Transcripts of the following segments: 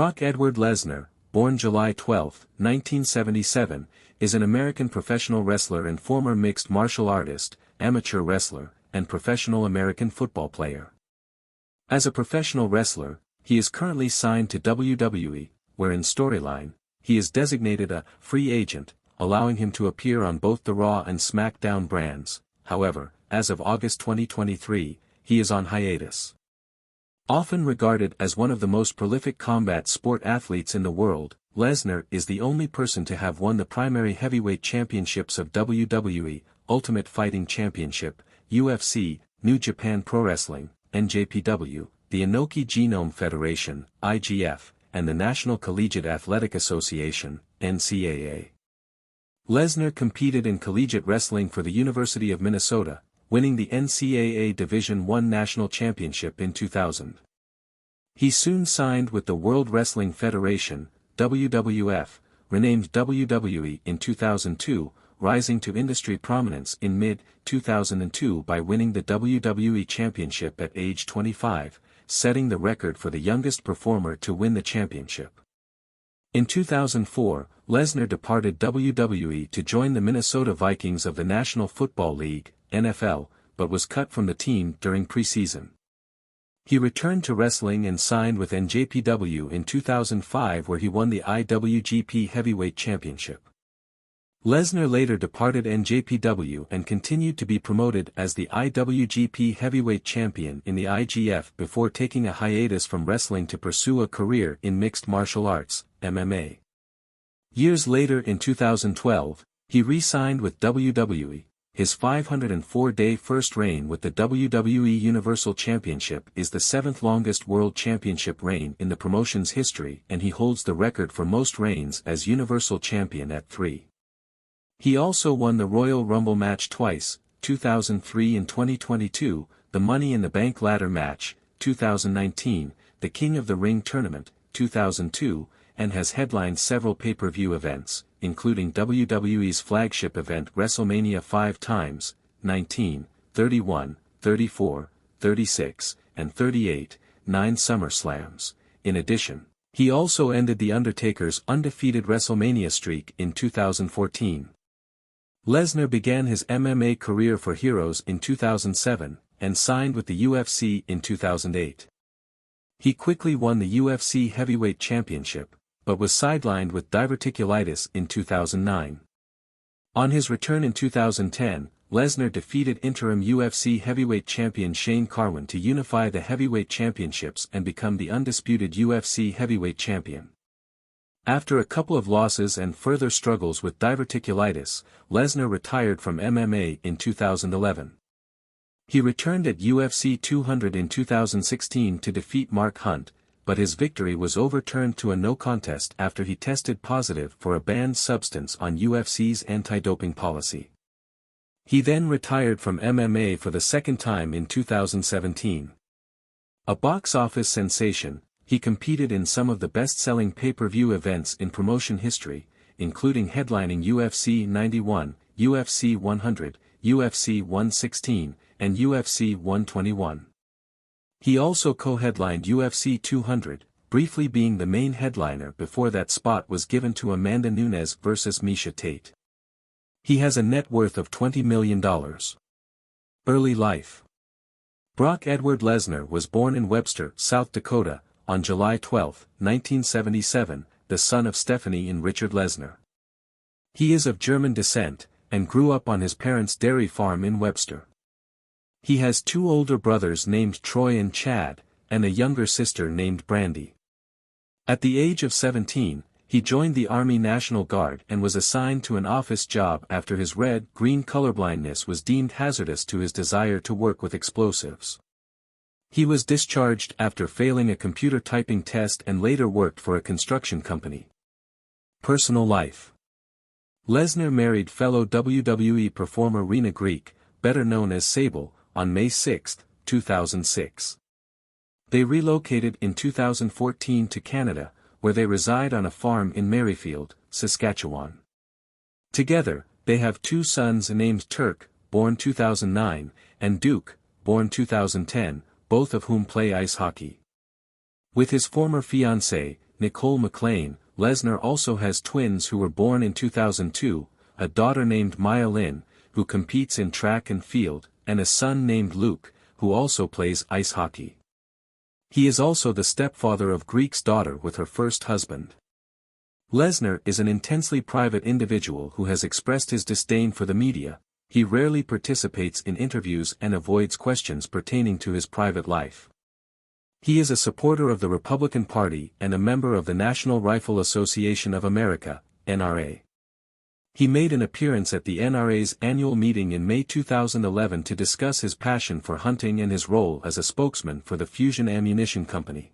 Brock Edward Lesnar, born July 12, 1977, is an American professional wrestler and former mixed martial artist, amateur wrestler, and professional American football player. As a professional wrestler, he is currently signed to WWE, where in storyline, he is designated a free agent, allowing him to appear on both the Raw and SmackDown brands. However, as of August 2023, he is on hiatus. Often regarded as one of the most prolific combat sport athletes in the world, Lesnar is the only person to have won the primary heavyweight championships of WWE, Ultimate Fighting Championship, UFC, New Japan Pro Wrestling, NJPW, the Inoki Genome Federation, IGF, and the National Collegiate Athletic Association, NCAA. Lesnar competed in collegiate wrestling for the University of Minnesota, winning the NCAA Division I National Championship in 2000. He soon signed with the World Wrestling Federation, WWF, renamed WWE in 2002, rising to industry prominence in mid-2002 by winning the WWE Championship at age 25, setting the record for the youngest performer to win the championship. In 2004, Lesnar departed WWE to join the Minnesota Vikings of the National Football League, NFL, but was cut from the team during preseason. He returned to wrestling and signed with NJPW in 2005 where he won the IWGP Heavyweight Championship. Lesnar later departed NJPW and continued to be promoted as the IWGP Heavyweight Champion in the IGF before taking a hiatus from wrestling to pursue a career in mixed martial arts, MMA. Years later in 2012, he re-signed with WWE. His 504-day first reign with the WWE Universal Championship is the seventh longest World Championship reign in the promotion's history and he holds the record for most reigns as Universal Champion at 3. He also won the Royal Rumble match twice, 2003 and 2022, the Money in the Bank ladder match, 2019, the King of the Ring tournament, 2002, and has headlined several pay-per-view events, including WWE's flagship event WrestleMania 5 times, 19, 31, 34, 36, and 38, 9 SummerSlams. In addition, he also ended The Undertaker's undefeated WrestleMania streak in 2014. Lesnar began his MMA career for Heroes in 2007, and signed with the UFC in 2008. He quickly won the UFC Heavyweight Championship, but was sidelined with diverticulitis in 2009. On his return in 2010, Lesnar defeated interim UFC heavyweight champion Shane Carwin to unify the heavyweight championships and become the undisputed UFC heavyweight champion. After a couple of losses and further struggles with diverticulitis, Lesnar retired from MMA in 2011. He returned at UFC 200 in 2016 to defeat Mark Hunt, but his victory was overturned to a no contest after he tested positive for a banned substance on UFC's anti-doping policy. He then retired from MMA for the second time in 2017. A box office sensation, he competed in some of the best-selling pay-per-view events in promotion history, including headlining UFC 91, UFC 100, UFC 116, and UFC 121. He also co-headlined UFC 200, briefly being the main headliner before that spot was given to Amanda Nunes vs. Miesha Tate. He has a net worth of $20 million. Early life. Brock Edward Lesnar was born in Webster, South Dakota, on July 12, 1977, the son of Stephanie and Richard Lesnar. He is of German descent, and grew up on his parents' dairy farm in Webster. He has two older brothers named Troy and Chad, and a younger sister named Brandy. At the age of 17, he joined the Army National Guard and was assigned to an office job after his red-green colorblindness was deemed hazardous to his desire to work with explosives. He was discharged after failing a computer typing test and later worked for a construction company. Personal life. Lesnar married fellow WWE performer Rena Greek, better known as Sable, on May 6, 2006. They relocated in 2014 to Canada, where they reside on a farm in Merrifield, Saskatchewan. Together, they have two sons named Turk, born 2009, and Duke, born 2010, both of whom play ice hockey. With his former fiancée, Nicole McLean. Lesnar also has twins who were born in 2002, a daughter named Maya Lin, who competes in track and field, and a son named Luke, who also plays ice hockey. He is also the stepfather of Greek's daughter with her first husband. Lesnar is an intensely private individual who has expressed his disdain for the media. He rarely participates in interviews and avoids questions pertaining to his private life. He is a supporter of the Republican Party and a member of the National Rifle Association of America, NRA. He made an appearance at the NRA's annual meeting in May 2011 to discuss his passion for hunting and his role as a spokesman for the Fusion Ammunition Company.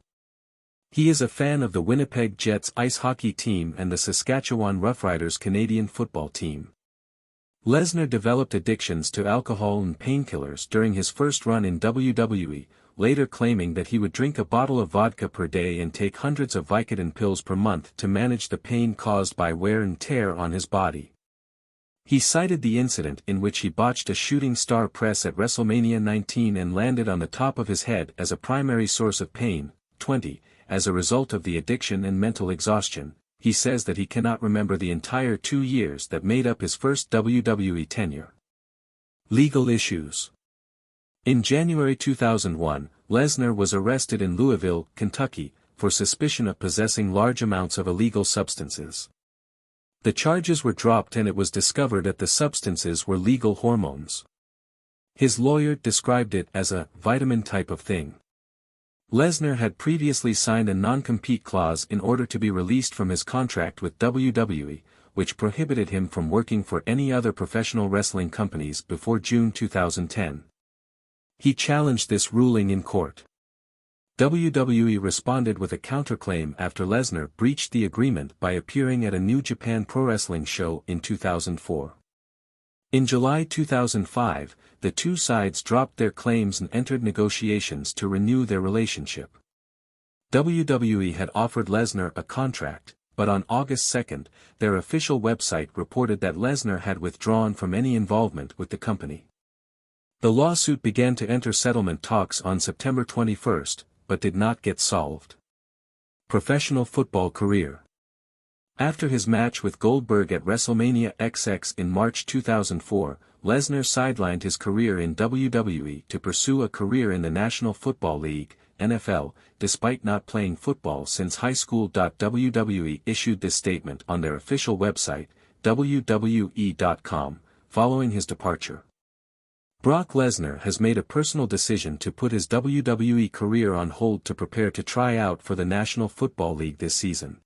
He is a fan of the Winnipeg Jets ice hockey team and the Saskatchewan Roughriders Canadian football team. Lesnar developed addictions to alcohol and painkillers during his first run in WWE, later claiming that he would drink a bottle of vodka per day and take hundreds of Vicodin pills per month to manage the pain caused by wear and tear on his body. He cited the incident in which he botched a shooting star press at WrestleMania 19 and landed on the top of his head as a primary source of pain. 20. As a result of the addiction and mental exhaustion, he says that he cannot remember the entire 2 years that made up his first WWE tenure. Legal issues. In January 2001, Lesnar was arrested in Louisville, Kentucky, for suspicion of possessing large amounts of illegal substances. The charges were dropped and it was discovered that the substances were legal hormones. His lawyer described it as a vitamin type of thing. Lesnar had previously signed a non-compete clause in order to be released from his contract with WWE, which prohibited him from working for any other professional wrestling companies before June 2010. He challenged this ruling in court. WWE responded with a counterclaim after Lesnar breached the agreement by appearing at a New Japan Pro Wrestling show in 2004. In July 2005, the two sides dropped their claims and entered negotiations to renew their relationship. WWE had offered Lesnar a contract, but on August 2, their official website reported that Lesnar had withdrawn from any involvement with the company. The lawsuit began to enter settlement talks on September 21, but did not get solved. Professional football career. After his match with Goldberg at WrestleMania XX in March 2004, Lesnar sidelined his career in WWE to pursue a career in the National Football League, NFL, despite not playing football since high school. WWE issued this statement on their official website, WWE.com, following his departure. Brock Lesnar has made a personal decision to put his WWE career on hold to prepare to try out for the National Football League this season.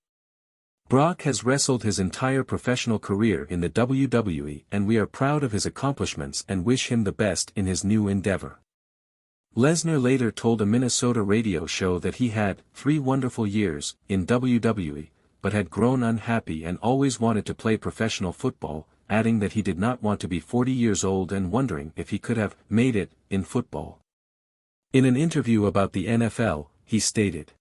Brock has wrestled his entire professional career in the WWE and we are proud of his accomplishments and wish him the best in his new endeavor. Lesnar later told a Minnesota radio show that he had 3 wonderful years in WWE, but had grown unhappy and always wanted to play professional football, adding that he did not want to be 40 years old and wondering if he could have made it in football. In an interview about the NFL, he stated,